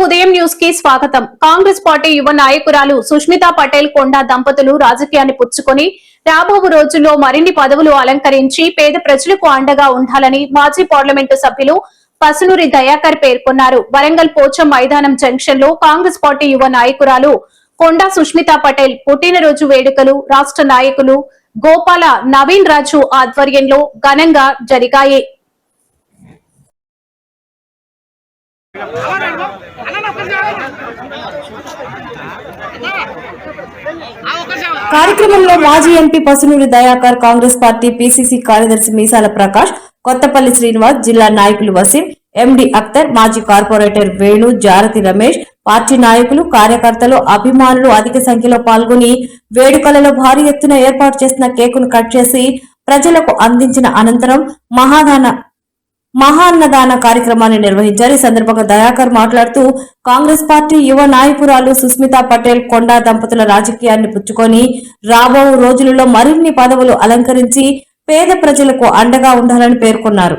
ఉదయం న్యూస్ కి స్వాగతం. కాంగ్రెస్ పార్టీ యువ నాయకురాలు సుష్మితా పటేల్ కొండా దంపతులు రాజకీయాన్ని పుచ్చుకొని రాబో రోజుల్లో మరిన్ని పదవులు అలంకరించి పేద ప్రజలకు అండగా ఉండాలని మాజీ పార్లమెంటు సభ్యులు పసునూరి దయాకర్ పేర్కొన్నారు. వరంగల్ పోచం మైదానం జంక్షన్ లో కాంగ్రెస్ పార్టీ యువ నాయకురాలు కొండా సుష్మితా పటేల్ పుట్టినరోజు వేడుకలు రాష్ట్ర నాయకులు గోపాల నవీన్ రాజు ఆధ్వర్యంలో ఘనంగా జరిగాయి. కార్యక్రమంలో మాజీ MP Pasunuri Dayakar, Congress party PCC కార్యదర్శి మీసాల ప్రకాష్, కొత్తపల్లి శ్రీనివాస్, జిల్లా నాయకులు వసీం, ఎండి అఖ్తర్, మాజీ కార్పొరేటర్ వేణు, జారతి రమేష్, పార్టీ నాయకులు, కార్యకర్తలు, అభిమానులు అధిక సంఖ్యలో పాల్గొని వేడుకలలో భారీ ఎత్తున ఏర్పాటు చేసిన కేకును కట్ చేసి ప్రజలకు అందించిన అనంతరం మహాన్నదాన కార్యక్రమాన్ని నిర్వహించారు. ఈ సందర్భంగా దయాకర్ మాట్లాడుతూ కాంగ్రెస్ పార్టీ యువ నాయకురాలు సుష్మితా పటేల్ కొండా దంపతుల రాజకీయాన్ని పుచ్చుకొని రాబో రోజులలో మరిన్ని పదవులు అలంకరించి పేద ప్రజలకు అండగా ఉండాలని పేర్కొన్నారు.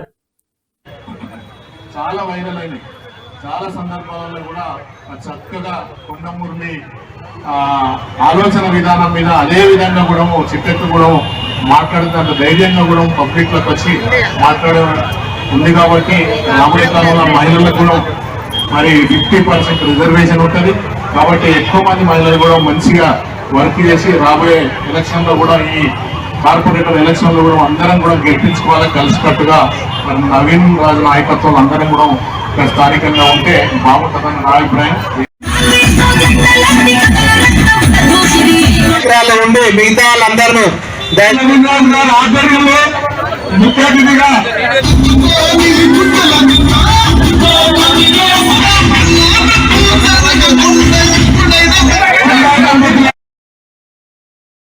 చాలా వైరల్ అయినాయి. చాలా సందర్భాలలో కూడా చక్కగా కొండమూరిని ఆలోచన విధానం మీద అదే విధంగా కూడా చిట్టెట్టు కూడా మాట్లాడుతున్న ధైర్యంగా కూడా పబ్లిక్ లకు వచ్చి మాట్లాడే ఉంది. కాబట్టి రాబోయే కాలంలో మహిళలకు కూడా మరి 50% రిజర్వేషన్ ఉంటుంది. కాబట్టి ఎక్కువ మంది మహిళలు కూడా మంచిగా వర్క్ చేసి రాబోయే ఎలక్షన్ లో కూడా ఈ కార్పొరేటర్ ఎలక్షన్ లో కూడా అందరం కూడా గెలిపించుకోవాలి. కలిసికట్టుగా మరి నవీన్ రాజు నాయకత్వం అందరం కూడా స్థానికంగా ఉంటే బాగుంటుందని నా అభిప్రాయం. ఉండి మిగతా వాళ్ళందరూ ఆధ్వర్యంలో ముఖ్య అతిథిగా